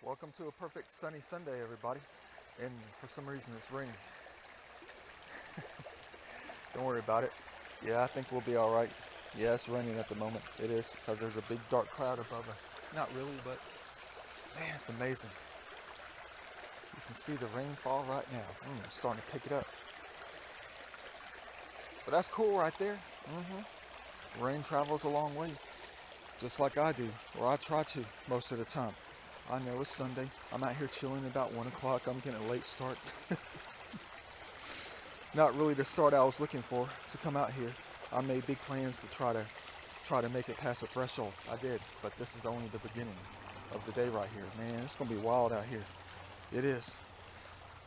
Welcome to a perfect sunny Sunday, everybody. And for some reason it's raining. Don't worry about it. Yeah, I think we'll be all right. Yeah, it's raining at the moment. It is, because there's a big dark cloud above us. Not really, but man, it's amazing. You can see the rainfall right now. It's starting to pick it up. But that's cool right there. Rain travels a long way, just like I do, or I try to most of the time. I know it's Sunday. I'm out here chilling about 1 o'clock. I'm getting a late start. Not really the start I was looking for to come out here. I made big plans to try to make it past the threshold. I did, but this is only the beginning of the day right here. Man, it's gonna be wild out here. It is.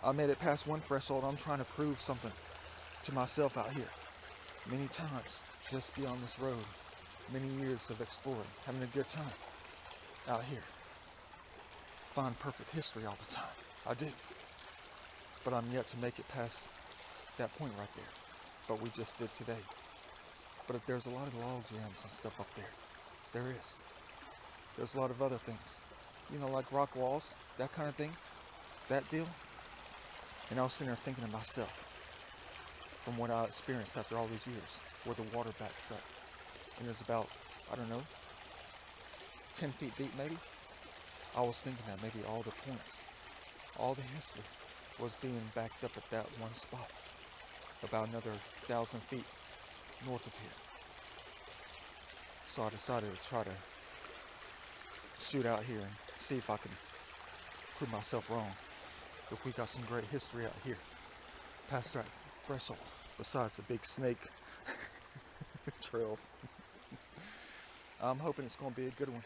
I made it past one threshold. I'm trying to prove something to myself out here. Many times, just be on this road. Many years of exploring, having a good time out here. Find perfect history all the time. I do. But I'm yet to make it past that point right there. But we just did today. But if there's a lot of log jams and stuff up there. There is. There's a lot of other things. You know, like rock walls, that kind of thing. That deal. And I was sitting there thinking to myself, from what I experienced after all these years, where the water backs up. And it's about, I don't know, 10 feet deep maybe. I was thinking that maybe all the points, all the history was being backed up at that one spot, about another 1,000 feet north of here. So I decided to try to shoot out here and see if I can prove myself wrong. If we got some great history out here, past that threshold, besides the big snake trails. I'm hoping it's going to be a good one.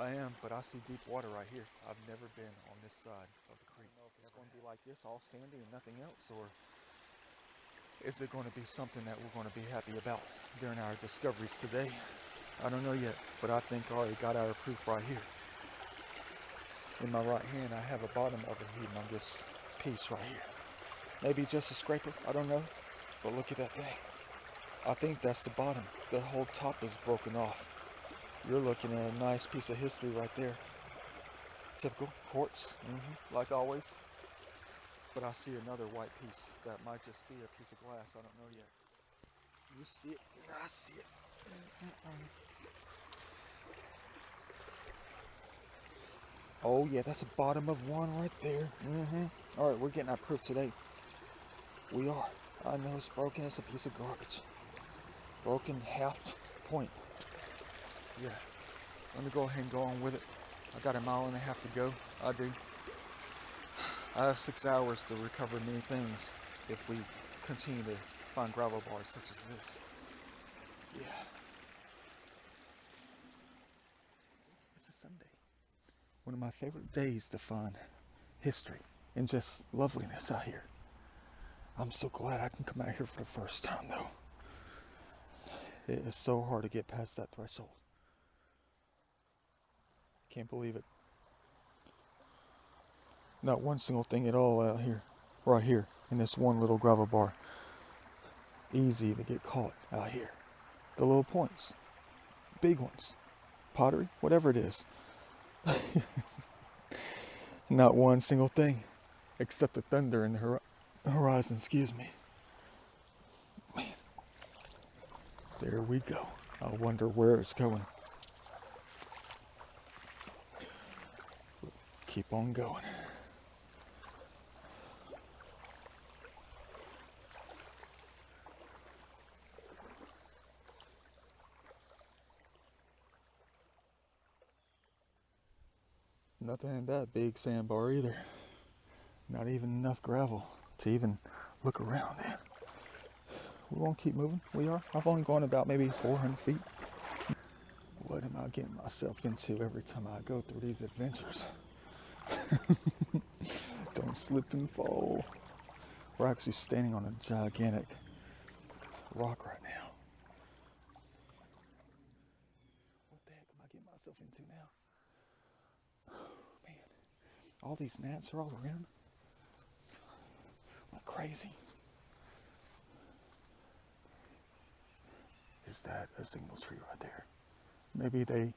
I am, but I see deep water right here. I've never been on this side of the creek. I don't know if it's going to be like this, all sandy and nothing else, or is it going to be something that we're going to be happy about during our discoveries today? I don't know yet, but I think I already got our proof right here. In my right hand, I have a bottom of a humongous piece right here. Maybe just a scraper, I don't know, but look at that thing. I think that's the bottom. The whole top is broken off. You're looking at a nice piece of history right there. Typical quartz, like always. But I see another white piece that might just be a piece of glass. I don't know yet. You see it? I see it. Oh yeah, that's the bottom of one right there. All right, we're getting our proof today. We are. I know it's broken. It's a piece of garbage. Broken half point. Yeah. Let me go ahead and go on with it. I got 1.5 miles to go. I do. I have 6 hours to recover many things if we continue to find gravel bars such as this. Yeah. It's a Sunday. One of my favorite days to find history and just loveliness out here. I'm so glad I can come out here for the first time though. It is so hard to get past that threshold. Can't believe it. Not one single thing at all out here. Right here. In this one little gravel bar. Easy to get caught out here. The little points. Big ones. Pottery. Whatever it is. Not one single thing. Except the thunder in the horizon. Excuse me. Man. There we go. I wonder where it's going. Keep on going. Nothing in that big sandbar either. Not even enough gravel to even look around in. We won't keep moving. We are. I've only gone about maybe 400 feet. What am I getting myself into every time I go through these adventures? Don't slip and fall. We're actually standing on a gigantic rock right now. What the heck am I getting myself into now? Man, all these gnats are all around. Like crazy. Is that a signal tree right there? Maybe they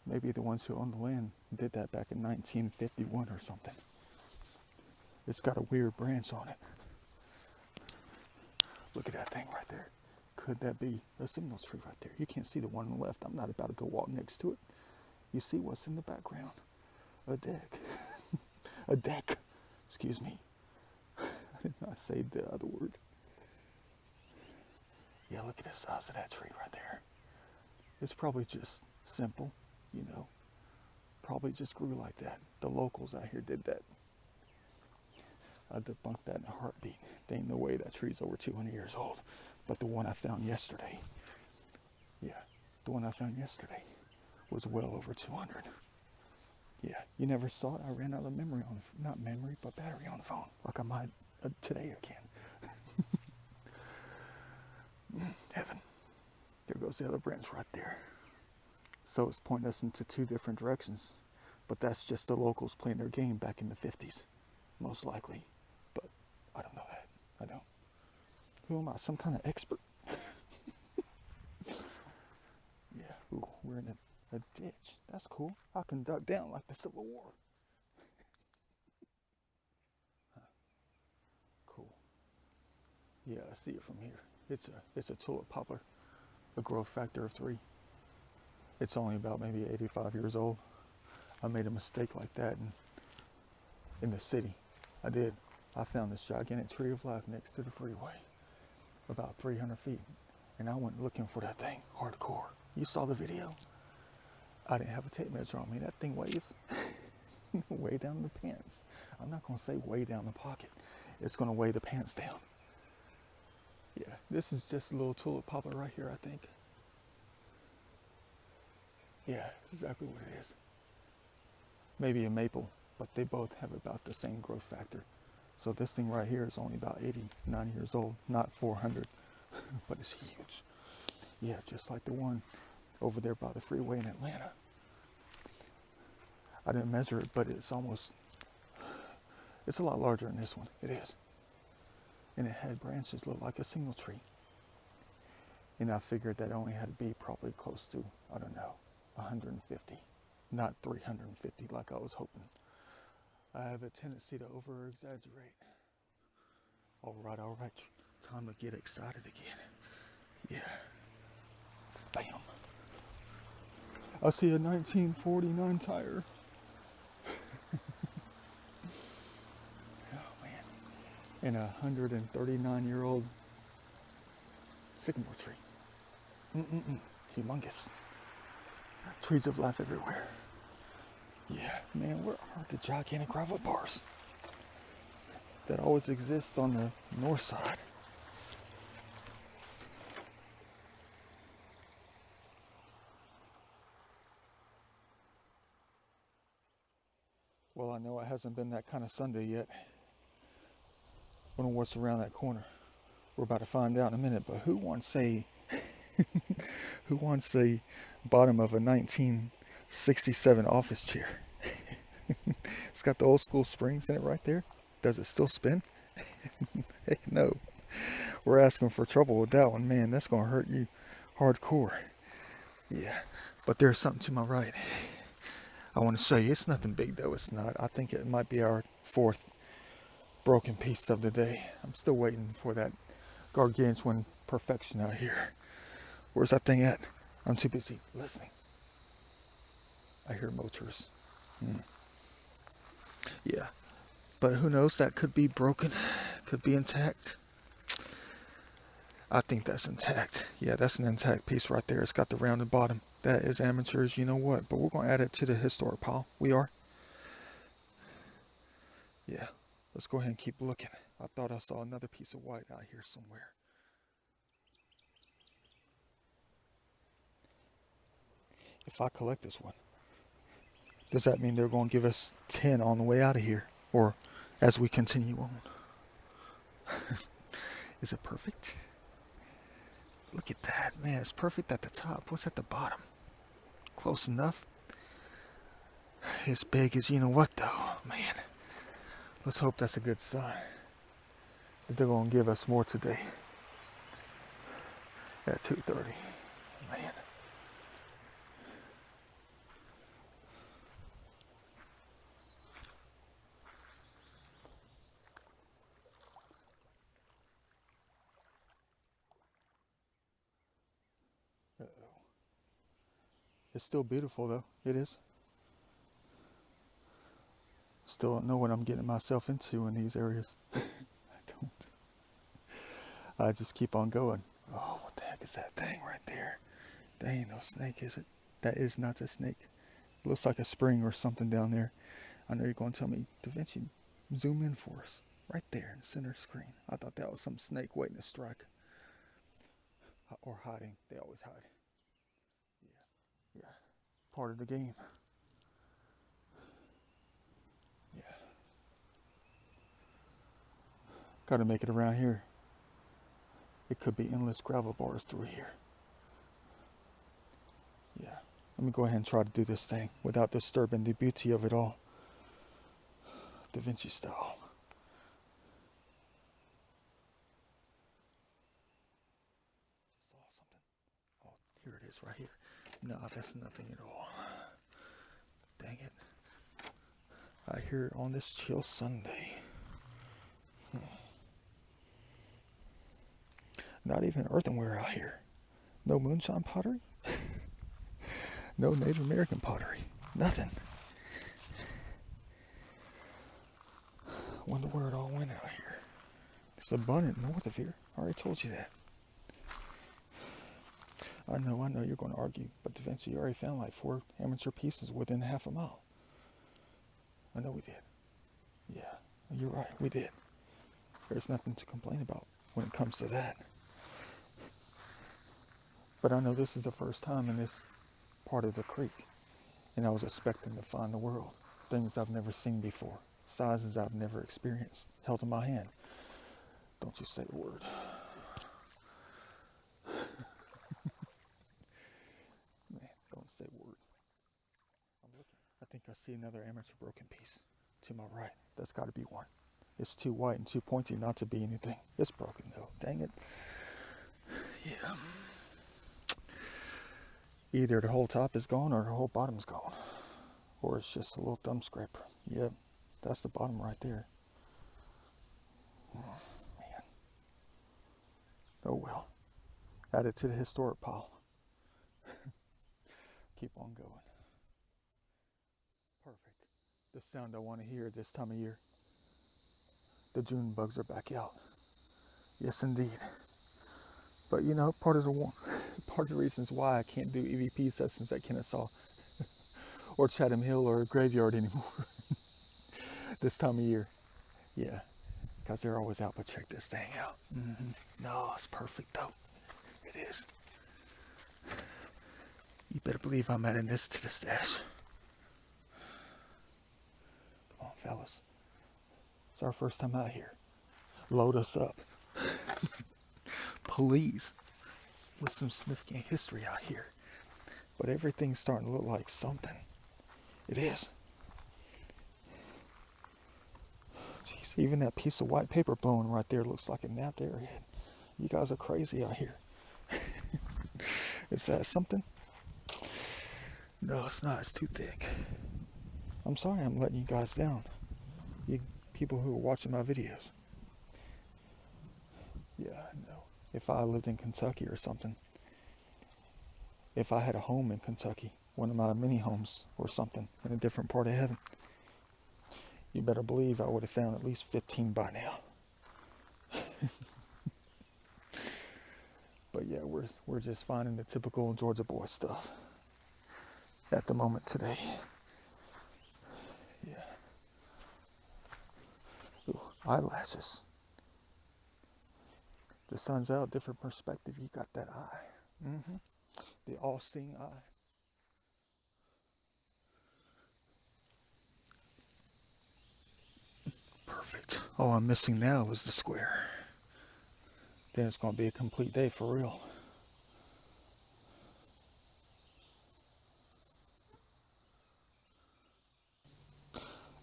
Maybe the ones who owned the land did that back in 1951 or something. It's got a weird branch on it. Look at that thing right there. Could that be a signal tree right there? You can't see the one on the left. I'm not about to go walk next to it. You see what's in the background? A deck. A deck. Excuse me. I did not say the other word. Yeah, look at the size of that tree right there. It's probably just simple, you know. Probably just grew like that. The locals out here did that. I debunked that in a heartbeat. There ain't no way that tree's over 200 years old. But the one I found yesterday, the one I found yesterday was well over 200. Yeah, you never saw it. I ran out of memory on, not memory, but battery on the phone. Like I might today again. Heaven. There goes the other branch right there. So it's pointing us into two different directions. But that's just the locals playing their game back in the 50s. Most likely. But I don't know that. I don't. Who am I? Some kind of expert? Yeah. Ooh, we're in a ditch. That's cool. I can duck down like the Civil War. Huh. Cool. Yeah, I see it from here. It's a tulip poplar. A growth factor of 3. It's only about maybe 85 years old. I made a mistake like that in the city. I did. I found this gigantic tree of life next to the freeway, about 300 feet. And I went looking for that thing, hardcore. You saw the video? I didn't have a tape measure on me. That thing weighs way down in the pants. I'm not going to say way down the pocket. It's going to weigh the pants down. Yeah, this is just a little tulip poplar right here, I think. Yeah, it's exactly what it is. Maybe a maple, but they both have about the same growth factor. So this thing right here is only about 89 years old, not 400, but it's huge. Yeah, just like the one over there by the freeway in Atlanta. I didn't measure it, but it's a lot larger than this one. It is. And it had branches look like a single tree. And I figured that only had to be probably close to, I don't know, 150, not 350 like I was hoping. I have a tendency to over-exaggerate. All right. Time to get excited again. Yeah. Bam. I see a 1949 tire. Oh, man. And a 139-year-old sycamore tree. Humongous. Trees of life everywhere. Yeah, man, where are the gigantic gravel bars that always exist on the north side? Well, I know it hasn't been that kind of Sunday yet. Wonder what's around that corner. We're about to find out in a minute, but who wants a bottom of a 1967 office chair? It's got the old school springs in it right there. Does it still spin? Heck no. We're asking for trouble with that one. Man, that's going to hurt you hardcore. Yeah, but there's something to my right. I want to show you. It's nothing big though. It's not. I think it might be our 4th broken piece of the day. I'm still waiting for that gargantuan perfection out here. Where's that thing at? I'm too busy listening. I hear motors. Yeah, but who knows? That could be broken, could be intact. I think that's intact. Yeah, that's an intact piece right there. It's got the rounded bottom. That is amateurs, you know what? But we're going to add it to the historic pile. We are. Yeah, let's go ahead and keep looking. I thought I saw another piece of white out here somewhere. If I collect this one, does that mean they're going to give us 10 on the way out of here? Or as we continue on? Is it perfect? Look at that, man. It's perfect at the top. What's at the bottom? Close enough. As big as you know what, though, man. Let's hope that's a good sign. That they're going to give us more today. At 2:30. Man. It's still beautiful though. It is. Still don't know what I'm getting myself into in these areas. I don't. I just keep on going. Oh, what the heck is that thing right there? That ain't no snake, is it? That is not a snake. It looks like a spring or something down there. I know you're going to tell me, Da Vinci, zoom in for us. Right there in the center screen. I thought that was some snake waiting to strike. Or hiding. They always hide. Yeah. Part of the game. Yeah. Gotta make it around here. It could be endless gravel bars through here. Yeah. Let me go ahead and try to do this thing without disturbing the beauty of it all. Da Vinci style. Saw something. Oh, here it is right here. No, that's nothing at all. Dang it. I hear it on this chill Sunday. Not even earthenware out here. No moonshine pottery. No Native American pottery. Nothing. Wonder where it all went out here. It's abundant north of here. I already told you that. I know you're going to argue, but Da Vinci already found like 4 amateur pieces within half a mile. I know we did. Yeah, you're right, we did. There's nothing to complain about when it comes to that. But I know this is the first time in this part of the creek, and I was expecting to find the world. Things I've never seen before, sizes I've never experienced, held in my hand. Don't you say a word. Man, don't say a word. I'm looking. I think I see another amateur broken piece to my right. That's got to be one. It's too white and too pointy not to be anything. It's broken though. Dang it. Yeah. Either the whole top is gone or the whole bottom's gone. Or it's just a little thumb scraper. Yep. That's the bottom right there. Oh, man. Oh well. Add it to the historic pile. Keep on going. Perfect. The sound I want to hear this time of year. The June bugs are back out. Yes, indeed. But you know, part of the reasons why I can't do EVP sessions at Kennesaw or Chatham Hill or Graveyard anymore this time of year. Yeah, because they're always out. But check this thing out. No, it's perfect though. It is. You better believe I'm adding this to the stash. Come on, fellas. It's our first time out here. Load us up. Please. With some significant history out here. But everything's starting to look like something. It is. Jeez, even that piece of white paper blowing right there looks like a napped airhead. You guys are crazy out here. Is that something? No, it's not. It's too thick. I'm sorry I'm letting you guys down. You people who are watching my videos. Yeah, I know. If I lived in Kentucky or something. If I had a home in Kentucky. One of my mini homes or something in a different part of heaven. You better believe I would have found at least 15 by now. But yeah, we're just finding the typical Georgia boy stuff at the moment today. Yeah. Ooh, eyelashes. The sun's out, different perspective. You got that eye. The all-seeing eye. Perfect. All I'm missing now is the square. Then it's going to be a complete day for real.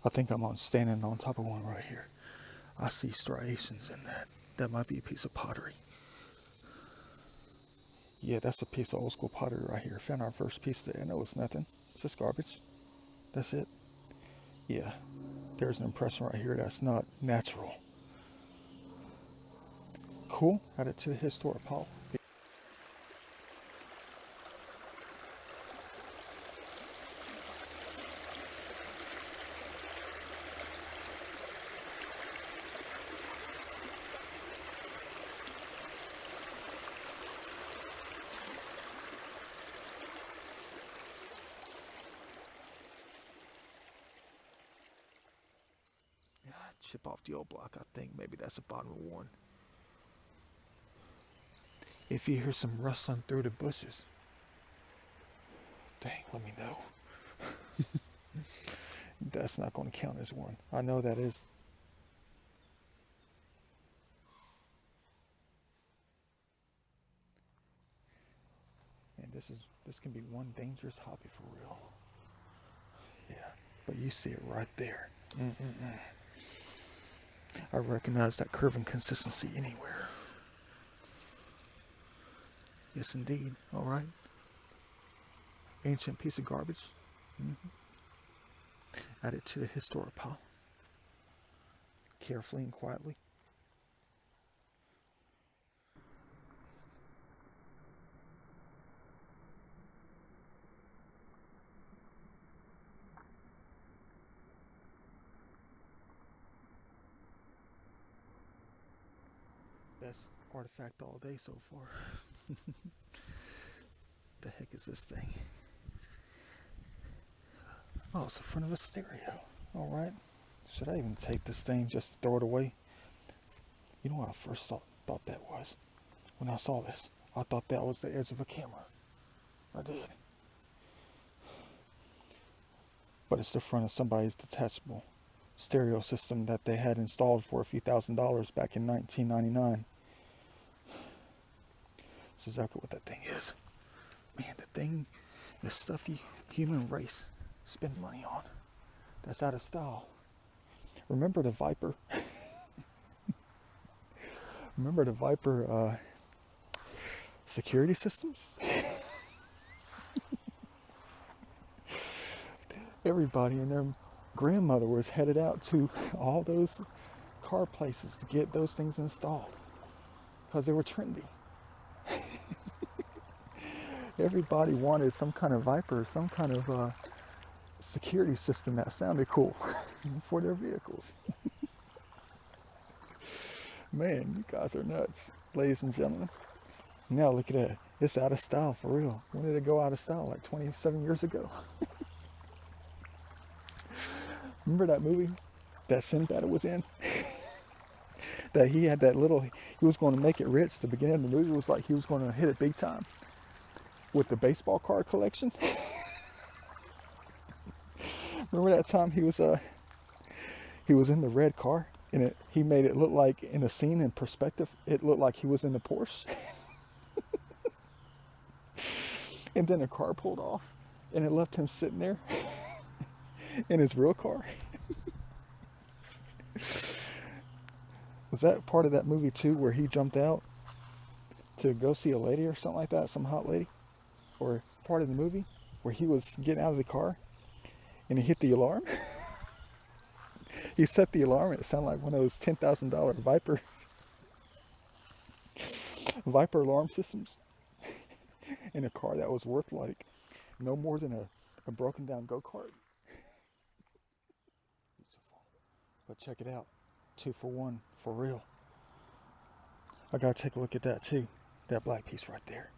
I think I'm standing on top of one right here. I see striations in that. That might be a piece of pottery. Yeah, that's a piece of old school pottery right here. Found our first piece there. No, it's nothing. It's just garbage. That's it. Yeah, there's an impression right here that's not natural. Cool. Add it to the historic pile. Chip off the old block. I think maybe that's the bottom of one. If you hear some rustling through the bushes, dang, let me know. That's not going to count as one. I know that is. And this can be one dangerous hobby for real. Yeah, but you see it right there. I recognize that curve and consistency anywhere. Yes, indeed. All right. Ancient piece of garbage. Add it to the historic pile. Carefully and quietly. Best artifact all day so far. The heck is this thing? Oh, it's the front of a stereo. All right. Should I even take this thing, just throw it away? You know what I first thought that was? When I saw this, I thought that was the edge of a camera. I did. But it's the front of somebody's detachable stereo system that they had installed for a few $1,000s back in 1999. That's exactly what that thing is. Man, the stuff human race spend money on, that's out of style. Remember the Viper? Remember the Viper security systems? Everybody and their grandmother was headed out to all those car places to get those things installed because they were trendy. Everybody wanted some kind of Viper, some kind of security system that sounded cool for their vehicles. Man, you guys are nuts, ladies and gentlemen. Now look at that. It's out of style for real. When did it go out of style? Like 27 years ago. Remember that movie that Sinbad was in? That he had that little, he was going to make it rich. The beginning of the movie was like he was going to hit it big time with the baseball card collection. Remember that time he was in the red car and he made it look like in a scene in perspective, it looked like he was in the Porsche. And then the car pulled off and it left him sitting there in his real car. Was that part of that movie too, where he jumped out to go see a lady or something like that, some hot lady? Or part of the movie where he was getting out of the car and he hit the alarm? He set the alarm and it sounded like one of those $10,000 Viper alarm systems in a car that was worth like no more than a broken down go-kart. Beautiful. But check it out. 2 for 1, for real. I gotta take a look at that too. That black piece right there.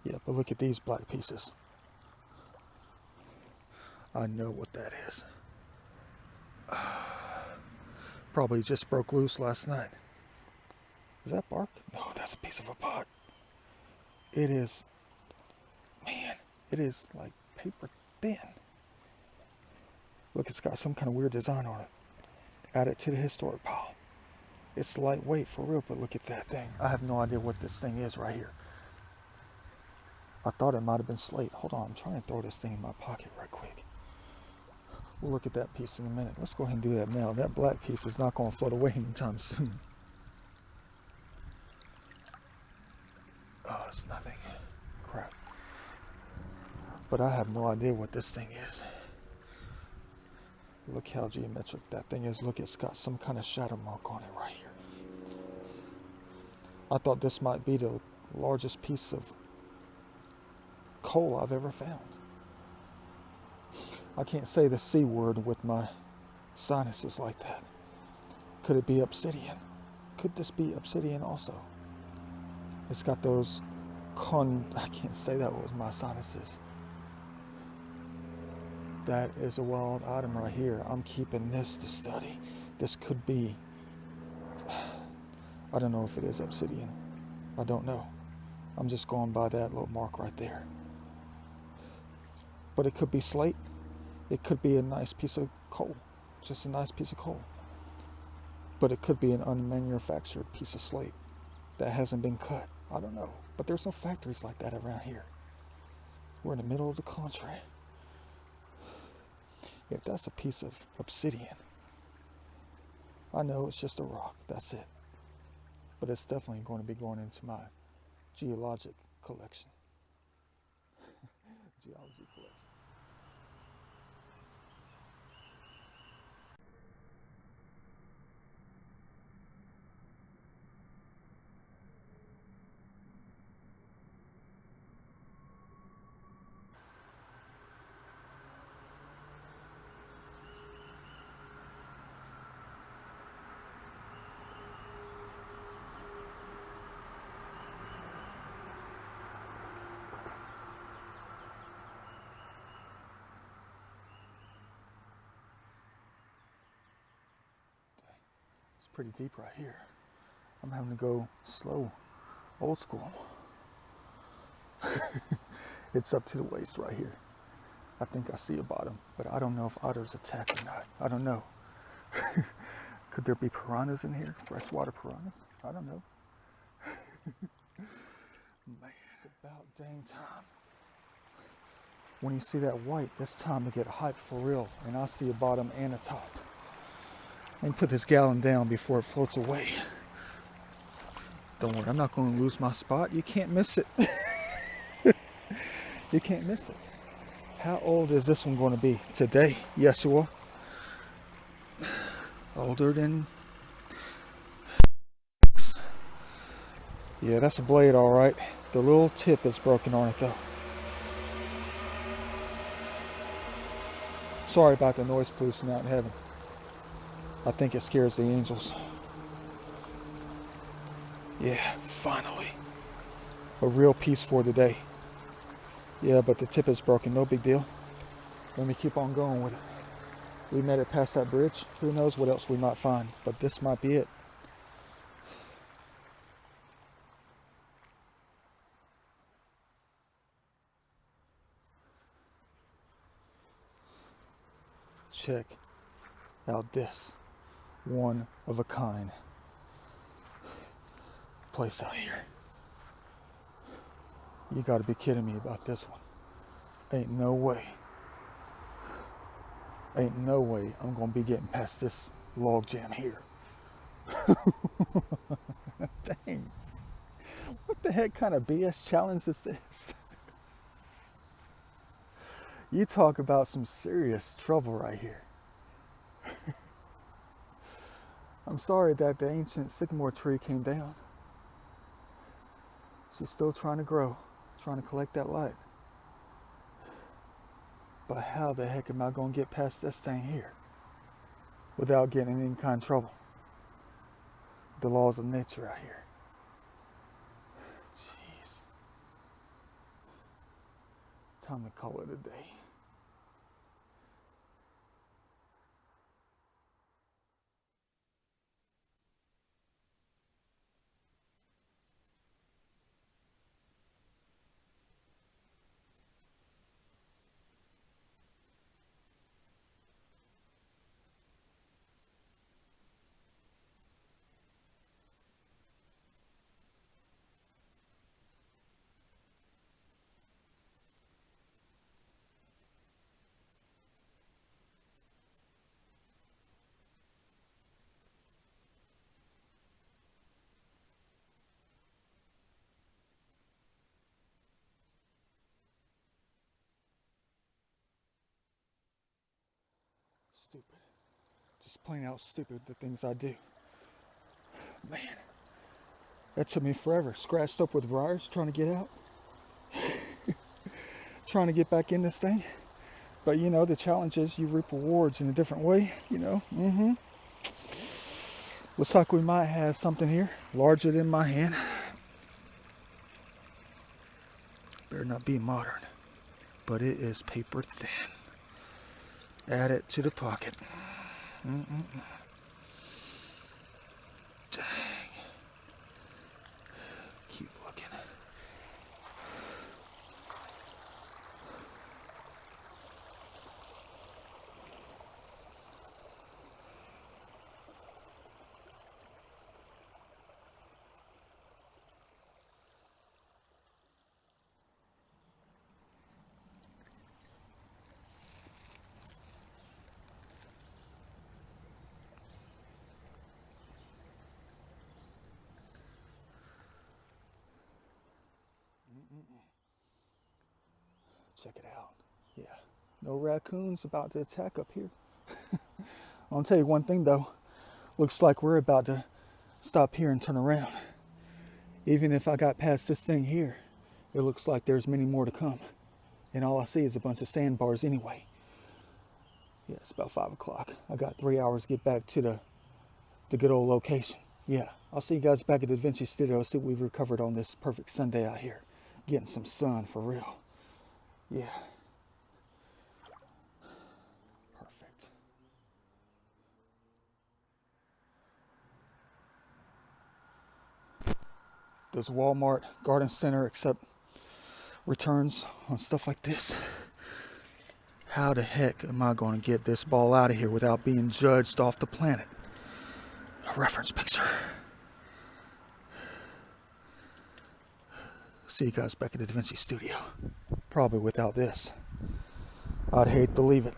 Yeah, but look at these black pieces. I know what that is. Probably just broke loose last night. Is that bark? No, that's a piece of a pot. It is, man, it is like paper thin. Look, it's got some kind of weird design on it. Add it to the historic pile. It's lightweight for real, but look at that thing. I have no idea what this thing is right here. I thought it might have been slate. Hold on, I'm trying to throw this thing in my pocket right quick. We'll look at that piece in a minute. Let's go ahead and do that now. That black piece is not going to float away anytime soon. Oh, it's nothing. Crap. But I have no idea what this thing is. Look how geometric that thing is. Look, it's got some kind of shadow mark on it right here. I thought this might be the largest piece of coal I've ever found. I can't say the C word with my sinuses like that. Could it be obsidian? Could this be obsidian also? It's got those I can't say that with my sinuses. That is a wild item right here. I'm keeping this to study. This could be, I don't know if it is obsidian. I don't know. I'm just going by that little mark right there. But it could be slate. It could be a nice piece of coal. Just a nice piece of coal. But it could be an unmanufactured piece of slate that hasn't been cut. I don't know. But there's no factories like that around here. We're in the middle of the country. If that's a piece of obsidian, I know it's just a rock. That's it. But it's definitely going to be going into my geologic collection. Geology collection. Pretty deep right here. I'm having to go slow, old school. It's up to the waist right here. I think I see a bottom, but I don't know if otters attack or not. I don't know. Could there be piranhas in here? Freshwater piranhas? I don't know. Man, it's about dang time. When you see that white, it's time to get hyped for real. And I see a bottom and a top. And put this gallon down before it floats away. Don't worry, I'm not going to lose my spot. You can't miss it. You can't miss it. How old is this one going to be today, Yeshua? Older than... Yeah, that's a blade, all right. The little tip is broken on it, though. Sorry about the noise pollution out in heaven. I think it scares the angels. Yeah, finally. A real piece for the day. Yeah, but the tip is broken. No big deal. Let me keep on going with it. We made it past that bridge. Who knows what else we might find. But this might be it. Check out this one of a kind place out here. You gotta be kidding me about this one. Ain't no way. Ain't no way I'm gonna be getting past this log jam here. Dang. What the heck kind of BS challenge is this? You talk about some serious trouble right here. I'm sorry that the ancient sycamore tree came down. She's still trying to grow, trying to collect that light. But how the heck am I going to get past this thing here without getting in any kind of trouble? The laws of nature out here. Jeez. Time to call it a day. Stupid. Just plain out stupid, the things I do. Man, that took me forever. Scratched up with briars, trying to get out. Trying to get back in this thing. But you know, the challenge is you reap rewards in a different way, you know. Looks like we might have something here larger than my hand. Better not be modern, but it is paper thin. Add it to the pocket. Check it out. Yeah. No raccoons about to attack up here. I'll tell you one thing though. Looks like we're about to stop here and turn around. Even if I got past this thing here, it looks like there's many more to come. And all I see is a bunch of sandbars anyway. Yeah, it's about 5 o'clock. I got 3 hours to get back to the good old location. Yeah, I'll see you guys back at the Vinci studio. See what we've recovered on this perfect Sunday out here. Getting some sun for real. Yeah. Perfect. Does Walmart Garden Center accept returns on stuff like this? How the heck am I going to get this ball out of here without being judged off the planet? A reference picture. See you guys back at the Da Vinci studio. Probably without this. I'd hate to leave it.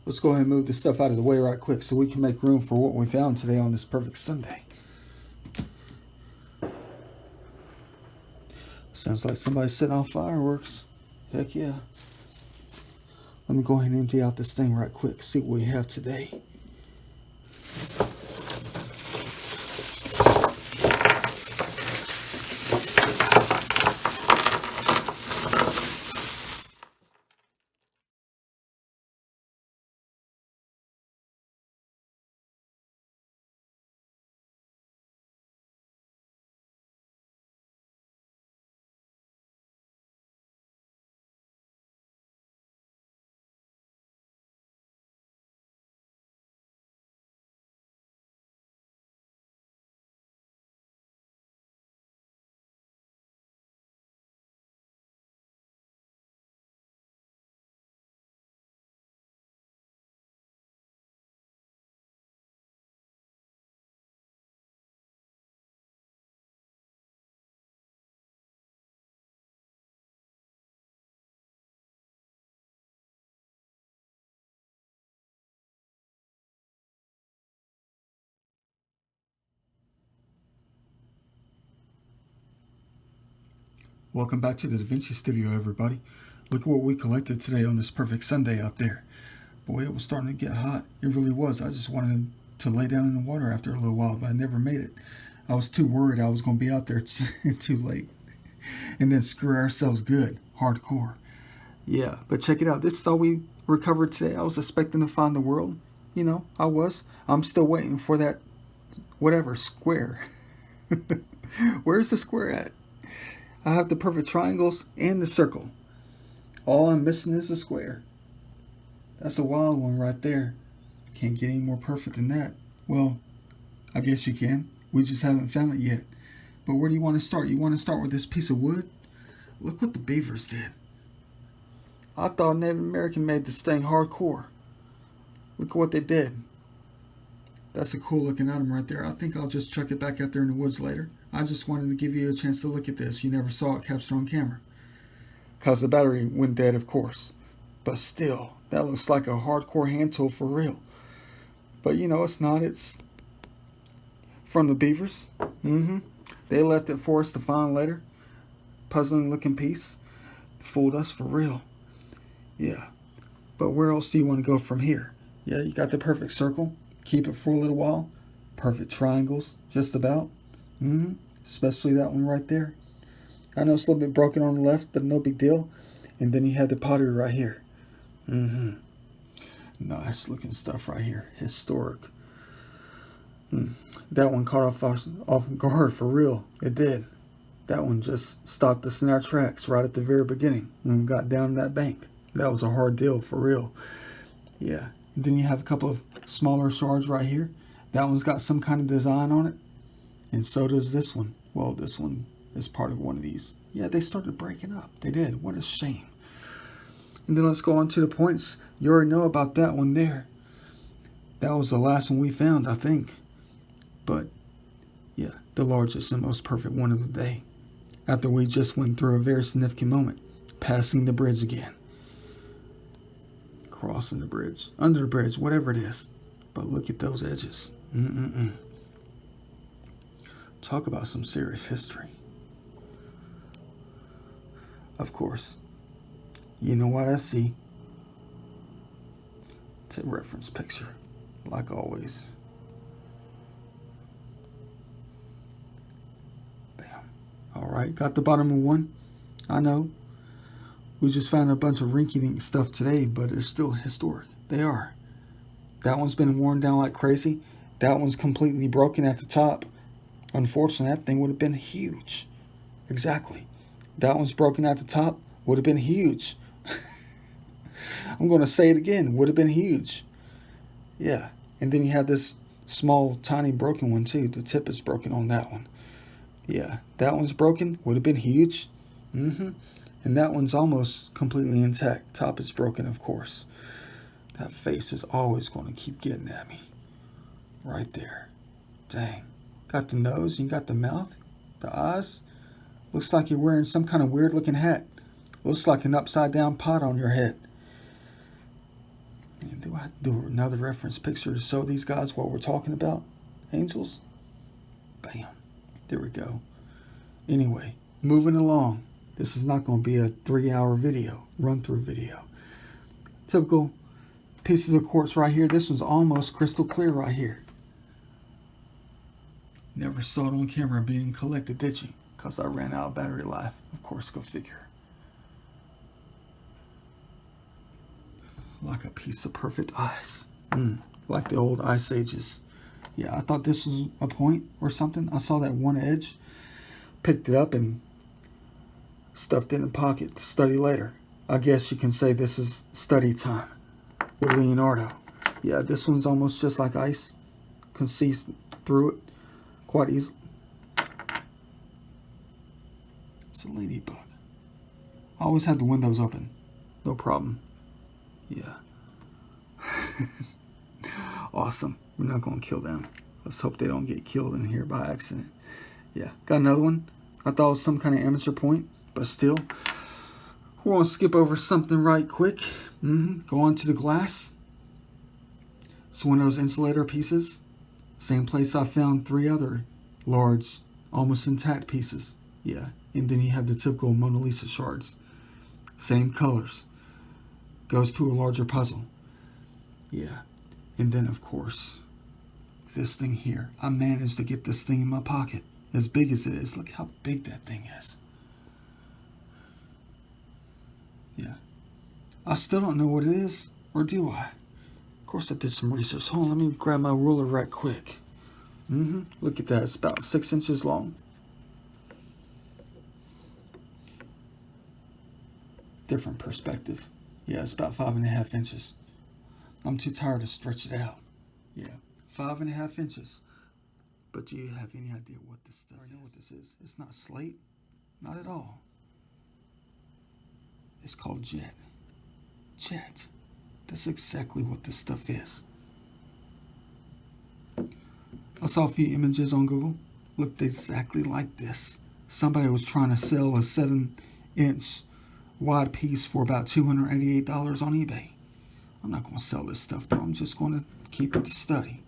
Let's go ahead and move this stuff out of the way right quick so we can make room for what we found today on this perfect Sunday. Sounds like somebody's setting off fireworks. Heck yeah. Let me go ahead and empty out this thing right quick, see what we have today. Welcome back to the Da Vinci studio, everybody. Look at what we collected today on this perfect Sunday out there. Boy, it was starting to get hot. It really was. I just wanted to lay down in the water after a little while, but I never made it. I was too worried I was going to be out there too late. And then screw ourselves good. Hardcore. Yeah, but check it out. This is all we recovered today. I was expecting to find the world. You know, I was. I'm still waiting for that, whatever, square. Where's the square at? I have the perfect triangles and the circle. All I'm missing is the square. That's a wild one right there. Can't get any more perfect than that. Well, I guess you can. We just haven't found it yet. But where do you want to start? You want to start with this piece of wood? Look what the beavers did. I thought Native American made this thing hardcore. Look at what they did. That's a cool looking item right there. I think I'll just chuck it back out there in the woods later. I just wanted to give you a chance to look at this. You never saw it captured on camera. Cause the battery went dead, of course. But still, that looks like a hardcore hand tool for real. But you know, it's not. It's from the beavers. They left it for us to find later. Puzzling looking piece. Fooled us for real. Yeah. But where else do you want to go from here? Yeah, you got the perfect circle. Keep it for a little while. Perfect triangles, just about. Especially that one right there. I know it's a little bit broken on the left, but no big deal. And then you have the pottery right here. Nice looking stuff right here. Historic. That one caught off guard for real. It did. That one just stopped us in our tracks right at the very beginning when we got down that bank. That was a hard deal for real. Yeah. And then you have a couple of smaller shards right here. That one's got some kind of design on it. And so does this one. Well, this one is part of one of these. Yeah, they started breaking up. They did. What a shame. And then let's go on to the points. You already know about that one there. That was the last one we found, I think. But yeah, the largest and most perfect one of the day. After we just went through a very significant moment, passing the bridge again. Crossing the bridge, under the bridge, whatever it is. But look at those edges. Talk about some serious history. Of course, you know what I see? It's a reference picture, like always. Bam. Alright, got the bottom of one. I know. We just found a bunch of rinky-dink stuff today, but they're still historic. They are. That one's been worn down like crazy. That one's completely broken at the top. Unfortunately, that thing would have been huge. Exactly. That one's broken at the top. Would have been huge. I'm going to say it again. Would have been huge. Yeah. And then you have this small, tiny broken one too. The tip is broken on that one. Yeah. That one's broken. Would have been huge. And that one's almost completely intact. Top is broken, of course. That face is always going to keep getting at me. Right there. Dang. Got the nose. You got the mouth. The eyes. Looks like you're wearing some kind of weird looking hat. Looks like an upside down pot on your head. And do I have to do another reference picture to show these guys what we're talking about? Angels? Bam. There we go. Anyway, moving along. This is not going to be a 3-hour video, run-through video. Typical pieces of quartz right here. This one's almost crystal clear right here. Never saw it on camera being collected, did you? Because I ran out of battery life. Of course, go figure. Like a piece of perfect ice. Like the old ice ages. Yeah, I thought this was a point or something. I saw that one edge, picked it up and stuffed it in a pocket to study later. I guess you can say this is study time with Leonardo. Yeah, this one's almost just like ice. Can see through it quite easily. It's a ladybug. I always had the windows open. No problem. Yeah. Awesome. We're not going to kill them. Let's hope they don't get killed in here by accident. Yeah. Got another one. I thought it was some kind of amateur point, but still. We're going to skip over something right quick. Go on to the glass. It's one of those insulator pieces. Same place I found 3 other large, almost intact pieces. Yeah. And then you have the typical Mona Lisa shards. Same colors. Goes to a larger puzzle. Yeah. And then, of course, this thing here. I managed to get this thing in my pocket. As big as it is. Look how big that thing is. Yeah. I still don't know what it is. Or do I? Of course I did some research. Hold on, let me grab my ruler right quick. Look at that. It's about 6 inches long. Different perspective. Yeah, it's about 5.5 inches. I'm too tired to stretch it out. Yeah, 5.5 inches. But do you have any idea what this stuff is? I know what this is. It's not slate. Not at all. It's called jet. Jet. That's exactly what this stuff is. I saw a few images on Google. Looked exactly like this. Somebody was trying to sell a 7-inch wide piece for about $288 on eBay. I'm not going to sell this stuff though. I'm just going to keep it to study.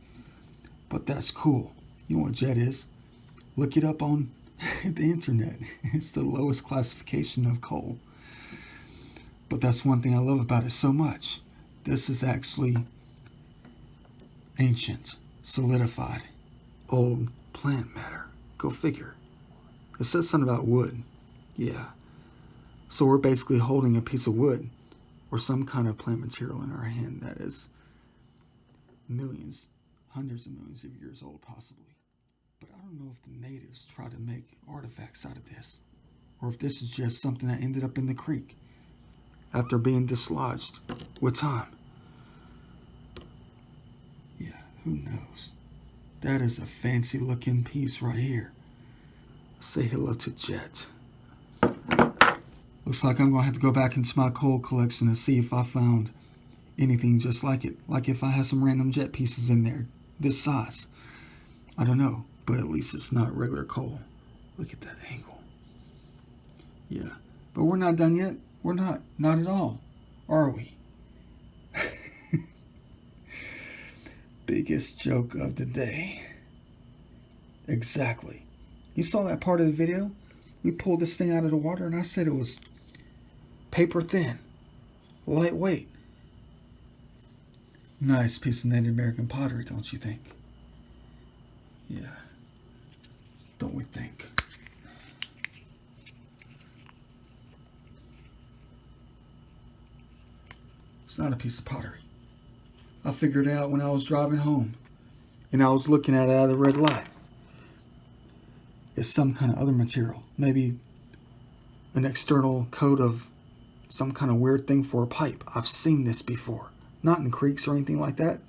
But that's cool. You know what jet is? Look it up on the internet. It's the lowest classification of coal. But that's one thing I love about it so much. This is actually ancient, solidified, old plant matter. Go figure. It says something about wood. Yeah. So we're basically holding a piece of wood or some kind of plant material in our hand that is millions, hundreds of millions of years old possibly. But I don't know if the natives tried to make artifacts out of this, or if this is just something that ended up in the creek after being dislodged with time. Yeah, who knows? That is a fancy looking piece right here. Say hello to Jet. Looks like I'm going to have to go back into my coal collection and see if I found anything just like it. Like if I had some random jet pieces in there, this size. I don't know, but at least it's not regular coal. Look at that angle. Yeah, but we're not done yet. We're not. Not at all. Are we? Biggest joke of the day. Exactly. You saw that part of the video? We pulled this thing out of the water and I said it was paper thin, lightweight. Nice piece of Native American pottery, don't you think? Yeah. Don't we think? It's not a piece of pottery. I figured it out when I was driving home and I was looking at it out of the red light. It's some kind of other material. Maybe an external coat of some kind of weird thing for a pipe. I've seen this before. Not in creeks or anything like that.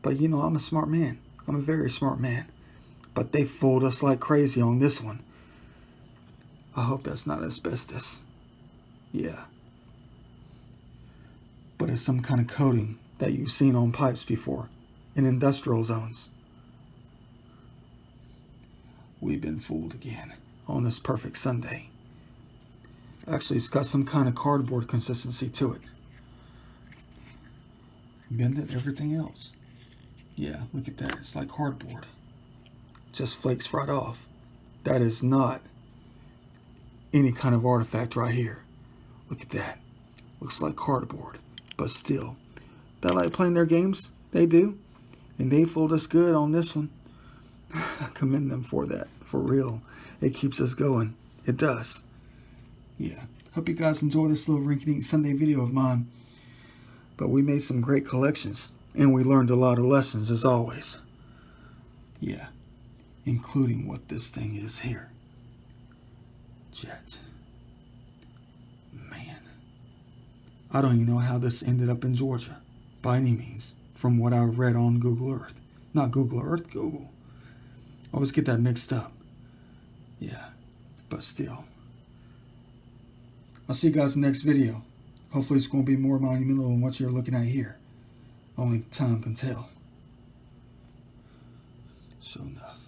But you know, I'm a smart man. I'm a very smart man. But they fooled us like crazy on this one. I hope that's not asbestos. Yeah. But it's some kind of coating that you've seen on pipes before in industrial zones. We've been fooled again on this perfect Sunday. Actually, it's got some kind of cardboard consistency to it. Bend it, everything else. Yeah, look at that. It's like cardboard. Just flakes right off. That is not any kind of artifact right here. Look at that. Looks like cardboard. But still, they like playing their games. They do. And they fooled us good on this one. I commend them for that. For real. It keeps us going. It does. Yeah. Hope you guys enjoy this little rinky-dink Sunday video of mine. But we made some great collections. And we learned a lot of lessons as always. Yeah. Including what this thing is here. Jet. Man. I don't even know how this ended up in Georgia. By any means. From what I read on Google Earth. Not Google Earth, Google. I always get that mixed up. Yeah. But still. I'll see you guys in the next video. Hopefully it's going to be more monumental than what you're looking at here. Only time can tell. Sure enough.